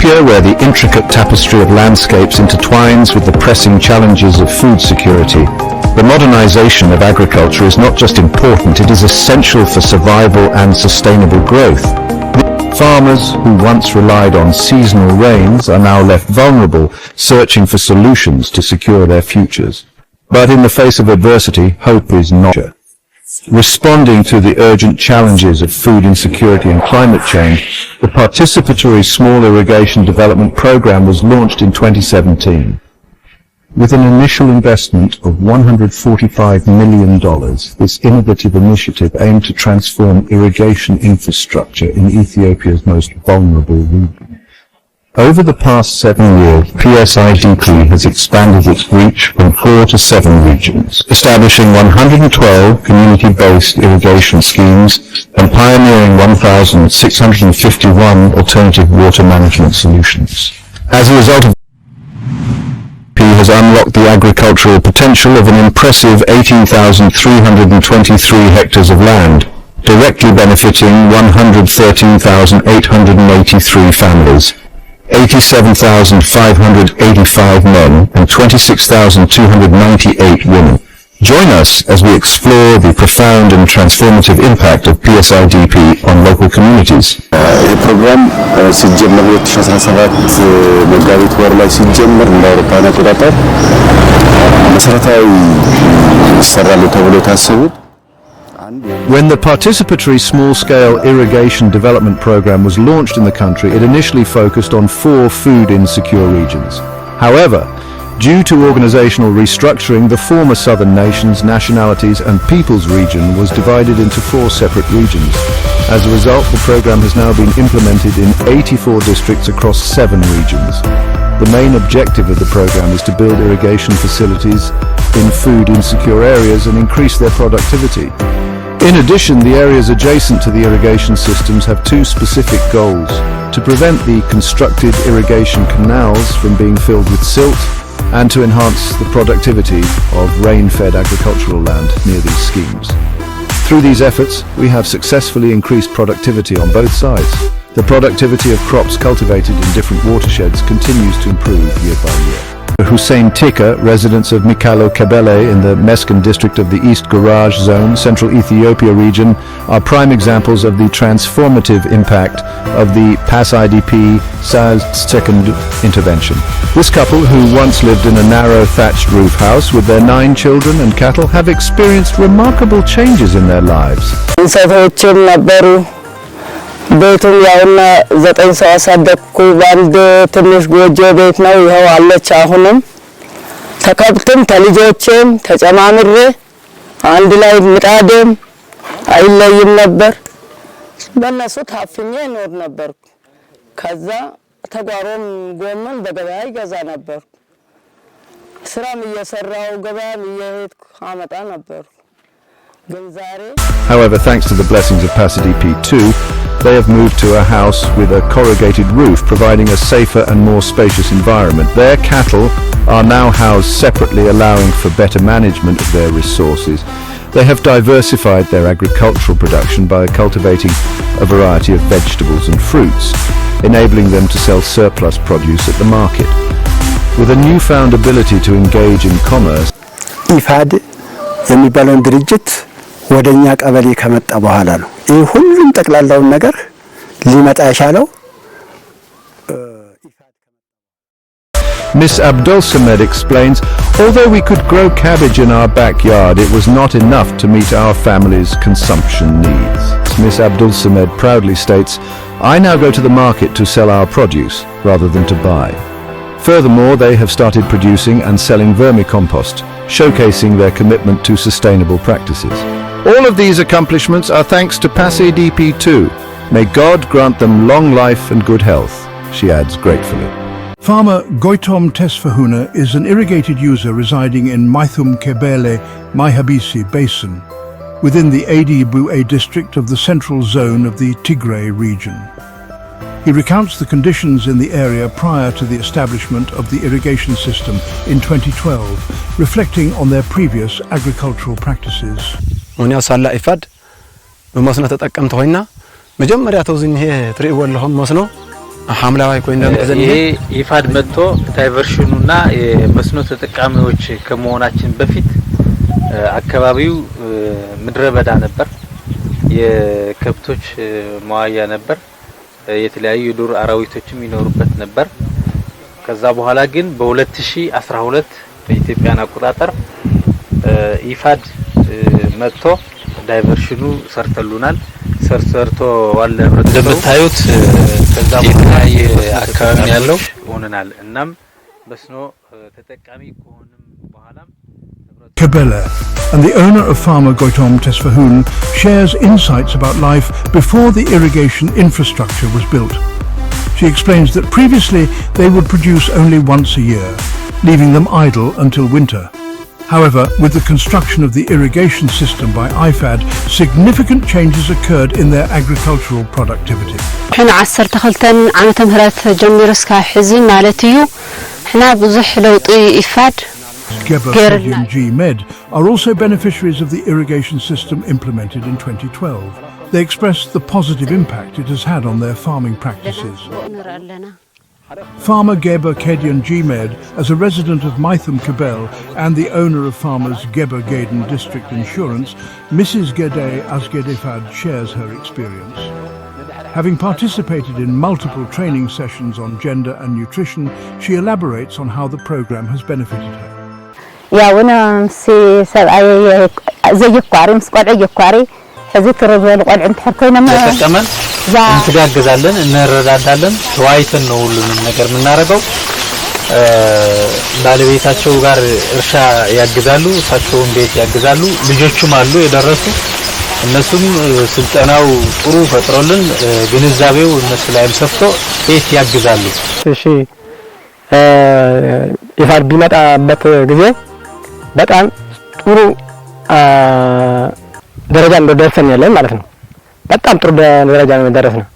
Ethiopia, where the intricate tapestry of landscapes intertwines with the pressing challenges of food security, the modernization of agriculture is not just important, it is essential for survival and sustainable growth. Farmers who once relied on seasonal rains are now left vulnerable, searching for solutions to secure their futures. But in the face of adversity, hope is not. Responding to the urgent challenges of food insecurity and climate change, the participatory small irrigation development program was launched in 2017. With an initial investment of $145 million, this innovative initiative aimed to transform irrigation infrastructure in Ethiopia's most vulnerable region. Over the past 7 years, PASIDP has expanded its reach from 4 to 7 regions, establishing 112 community-based irrigation schemes and pioneering 1,651 alternative water management solutions. As a result of has unlocked the agricultural potential of an impressive 18,323 hectares of land, directly benefiting 113,883 families, 87,585 men, and 26,298 women. Join us as we explore the profound and transformative impact of PASIDP on local communities. The program ሲጀመር 2017 መጋቢት ወር ላይ ሲጀመር እንደ አውሮፓውያን አቆጣጠር መሰረታዊ ይሰራሉ ተብሎ ታሰቡት. When the participatory small-scale irrigation development program was launched in the country, it initially focused on 4 food-insecure regions. However, due to organizational restructuring, the former southern nations, nationalities and peoples region was divided into 4 separate regions. As a result, the program has now been implemented in 84 districts across 7 regions. The main objective of the program is to build irrigation facilities in food-insecure areas and increase their productivity. In addition, the areas adjacent to the irrigation systems have 2 specific goals: to prevent the constructed irrigation canals from being filled with silt, and to enhance the productivity of rain-fed agricultural land near these schemes. Through these efforts, we have successfully increased productivity on both sides. The productivity of crops cultivated in different watersheds continues to improve year by year. Hussein Tika, residents of Mikalo Kebele in the Meskin district of the East Garage Zone, Central Ethiopia region, are prime examples of the transformative impact of the PASIDP-II second intervention. This couple, who once lived in a narrow thatched roof house with their 9 children and cattle, have experienced remarkable changes in their lives. ቤቱም ያውና 9 ሰው አሳደኩ ባንድ ትንሽ ጎጆ ቤት ነው ይሄው አለች አሁንም ተከብትም ተልጆቼም ተጨማምሬ አንድ ላይ ምጣደም አይለይም ነበር በእነሱ ታፍኜ ኖር ነበር ከዛ ተጓሮም ጎመን በገበያ ይገዛ ነበር ስራም እየሰራው ገበያም እየሄድኩ አመጣ ነበር However, thanks to the blessings of PASIDP-II, they have moved to a house with a corrugated roof, providing a safer and more spacious environment. Their cattle are now housed separately, allowing for better management of their resources. They have diversified their agricultural production by cultivating a variety of vegetables and fruits, enabling them to sell surplus produce at the market. With a newfound ability to engage in commerce, IFAD የሚባለውን ድርጅት ወደኛ ቀበሌ ከመጣ በኋላ ነው ይሄ ሁሉም ተቀላላው ነገር ሊመጣ ያሻለው Miss Abdul Samed explains, although we could grow cabbage in our backyard, it was not enough to meet our family's consumption needs. Miss Abdul Samed proudly states, I now go to the market to sell our produce rather than to buy. Furthermore, they have started producing and selling vermicompost, showcasing their commitment to sustainable practices. All of these accomplishments are thanks to PASIDP-II. May God grant them long life and good health, she adds gratefully. Farmer Goitom Tesfahuna is an irrigated user residing in Maithum Kebele Maihabisi Basin, within the PASIDP-II district of the central zone of the Tigray region. He recounts the conditions in the area prior to the establishment of the irrigation system in 2012, reflecting on their previous agricultural practices. ونيا صلى إفاد بمصنع تتأكمت هنا مجمّر يعتوزين هي طريق والهم مصنع ሐምላዋይ ኮይን እንደዘን ይሄ ኢፋድ መጥቶ ዳይቨርሽኑና የመስኖ ተጠቃሚዎች ከመሆናችን በፊት አካባቢው ምድረ በዳ ነበር። የከብቶች መዋያ ነበር። የተለያዩ ዱር አራዊቶችም ይኖሩበት ነበር። ከዛ በኋላ ግን በ2012 በኢትዮጵያ አቆጣጠር ኢፋድ መጥቶ ዳይቨርሽኑ ሰርተሉናል። ሰርቶ ዋለ እንደምታዩት ከዛ በኋላ የአካባቢ ያለው ሆነናል። እናም መስኖ ተጠቃሚ ከሆነም በኋላም Kebele and the owner of farmer Goitom Tesfahoun shares insights about life before the irrigation infrastructure was built. She explains that previously they would produce only once a year, leaving them idle until winter. However, with the construction of the irrigation system by IFAD, significant changes occurred in their agricultural productivity. حنا 12 ዓመተ ምህረት ጀምሮ እስከ ሕዚ ማለት እዩ حنا ብዙሕ ለውጥ ኢፋድ PASIDP-II are also beneficiaries of the irrigation system implemented in 2012. They expressed the positive impact it has had on their farming practices. Farmer Geber Kedian Gmed, as a resident of Maithum Kebel and the owner of farmers Geber Gaden District Insurance, Mrs. Gede Asgedefad shares her experience. Having participated in multiple training sessions on gender and nutrition, she elaborates on how the program has benefited her. يا وانا سي سبعي زي القاري مسقعي القاري حزيت الرجال قال عند حكينا ما ተጠቀመን እንተጋገዛለን እንረዳዳለን ተዋይተን ነው ሁሉንም ነገር የምናረጋው ባለቤታቸው ጋር እርሻ ያግዛሉ እሳቸውን ቤት ያግዛሉ ልጆቹም አሉ የደረሱ እነሱም ስልጠናው ጥሩ ፈጥሮልን ግንዛቤው እነሱ ላይም ሰፍቶ ቤት ያግዛሉ እሺ ኢፋድ ቢመጣበት ጊዜ በጣም ጥሩ ደረጃ እንደደረሰን ያለን ማለት ነው በጣም ጥሩ ደረጃ ነው ደረስነው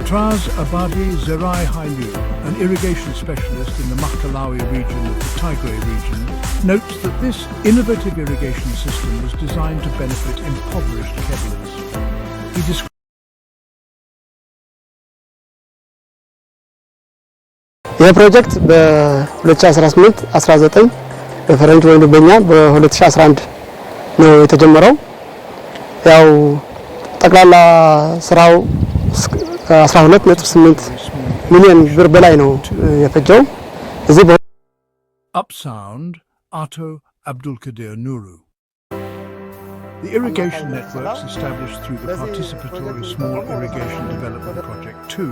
Traz Abadi Zerai Hailu, an irrigation specialist in the Makhalawi region of the Tigray region, notes that this innovative irrigation system was designed to benefit impoverished Kebelers. He describes ይህ ፕሮጀክት በ2018 19 በፈረንጅ ወይም በእኛ በ2011 ነው የተጀመረው ያው ጠቅላላ ስራው 12.8 ሚሊዮን ብር በላይ ነው የፈጀው እዚህ Upsound Ato Abdul Kadir Nuru. The irrigation networks established through the Participatory Small Irrigation Development Project-II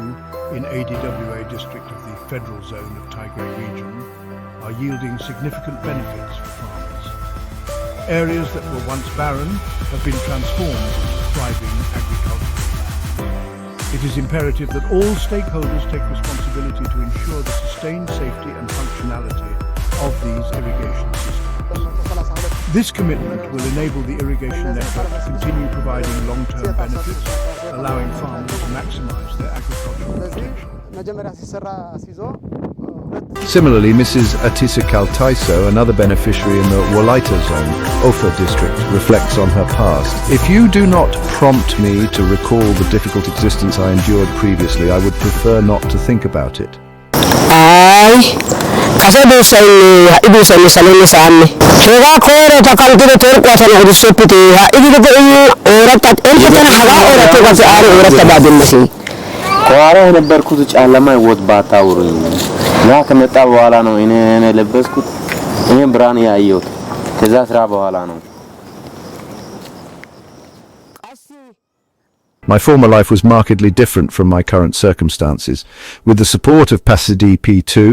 in ADWA district of the Federal Zone of Tigray region are yielding significant benefits for farmers. Areas that were once barren have been transformed into thriving agricultural land. It is imperative that all stakeholders take responsibility to ensure the sustained safety and functionality of these irrigation systems. This commitment will enable the irrigation network to continue providing long-term benefits, allowing farmers to maximize their agricultural potential. Similarly, Mrs. Atisa Kaltaiso, another beneficiary in the Wolaita zone, Ofa district, reflects on her past. If you do not prompt me to recall the difficult existence I endured previously, I would prefer not to think about it. kasado sai ibu sai salone saanne hega kore takantire terqata na risopite ha idu ko orata entana haga orata ga ari orata badinasi ቋራ የነበርኩት ጫለማ ይወጥ ባታውሩኝ ያ ከመጣ በኋላ ነው እኔ ለበስኩት እኔ ብራን ያየሁት ከዛ ስራ በኋላ ነው My former life was markedly different from my current circumstances. With the support of PASIDP-II,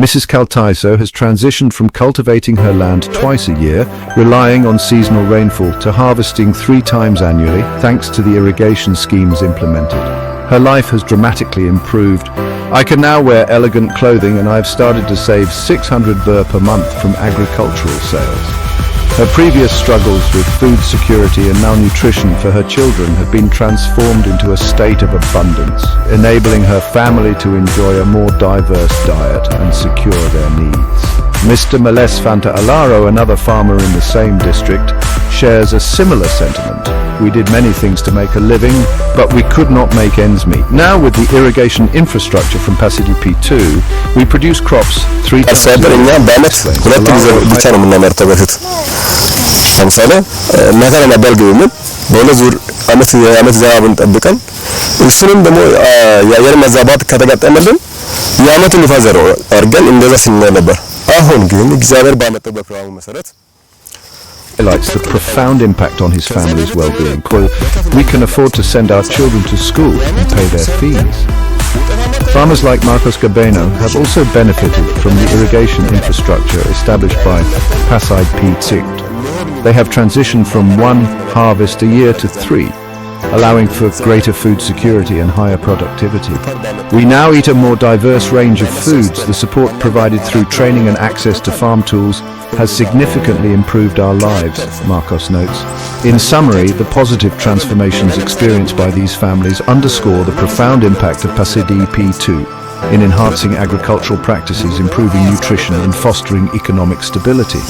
Mrs. Kaltaiso has transitioned from cultivating her land twice a year, relying on seasonal rainfall, to harvesting 3 times annually, thanks to the irrigation schemes implemented. Her life has dramatically improved. I can now wear elegant clothing and I have started to save 600 birr per month from agricultural sales. Her previous struggles with food security and malnutrition for her children have been transformed into a state of abundance, enabling her family to enjoy a more diverse diet and secure their needs. Mr. Males Fanta Alaro, another farmer in the same district, shares a similar sentiment. We did many things to make a living, but we could not make ends meet. Now, with the irrigation infrastructure from PASIDP-II, we produce crops 3 times a year. እኛ በአመት 2 ጊዜ ብቻ ነው የምናመርተው። በፊት ለምሳሌ እናተና ማባልግ ምን በሁለት ዙር የአመት ዝናብን ጠብቀን እሱንም ደግሞ የአየር መዛባት ከተጋጠመልን የአመቱን ንፋስ አድርገን እንደዛ ስንኖር ነበር። አሁን ግን እግዚአብሔር ባመጣው በፕሮግራሙ መሰረት highlights the profound impact on his family's well-being. We can afford to send our children to school and pay their fees. Farmers like Marcos Gabeno have also benefited from the irrigation infrastructure established by PASIDP-II. They have transitioned from 1 harvest a year to 3, allowing for greater food security and higher productivity. We now eat a more diverse range of foods. The support provided through training and access to farm tools has significantly improved our lives, Marcos notes. In summary, the positive transformations experienced by these families underscore the profound impact of PASIDP-II in enhancing agricultural practices, improving nutrition, and fostering economic stability.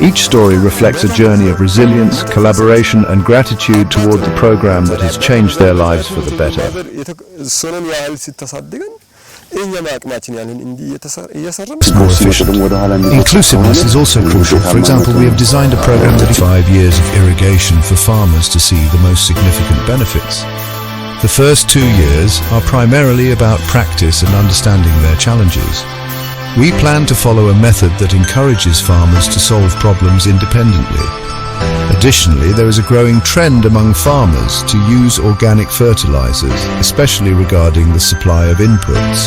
Each story reflects a journey of resilience, collaboration, and gratitude toward the program that has changed their lives for the better. More efficient. Inclusiveness is also crucial. For example, we have designed a program that 5 years of irrigation for farmers to see the most significant benefits. The first 2 years are primarily about practice and understanding their challenges. We plan to follow a method that encourages farmers to solve problems independently. Additionally, there is a growing trend among farmers to use organic fertilizers, especially regarding the supply of inputs.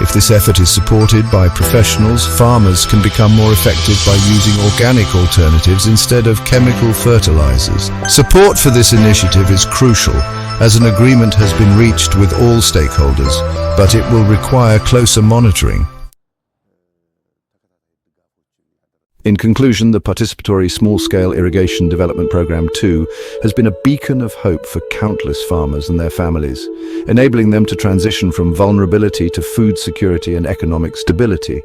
If this effort is supported by professionals, farmers can become more effective by using organic alternatives instead of chemical fertilizers. Support for this initiative is crucial, as an agreement has been reached with all stakeholders, but it will require closer monitoring. In conclusion, the participatory small-scale irrigation development program 2 has been a beacon of hope for countless farmers and their families, enabling them to transition from vulnerability to food security and economic stability.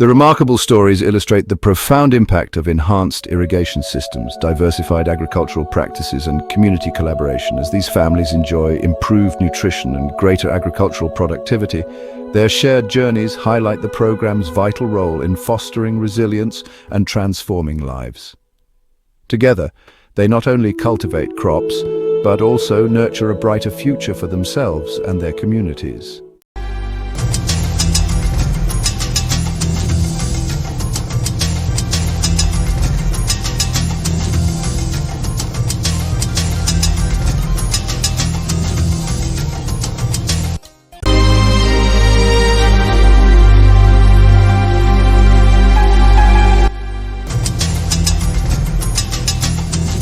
The remarkable stories illustrate the profound impact of enhanced irrigation systems, diversified agricultural practices, and community collaboration as these families enjoy improved nutrition and greater agricultural productivity. Their shared journeys highlight the program's vital role in fostering resilience and transforming lives. Together, they not only cultivate crops, but also nurture a brighter future for themselves and their communities.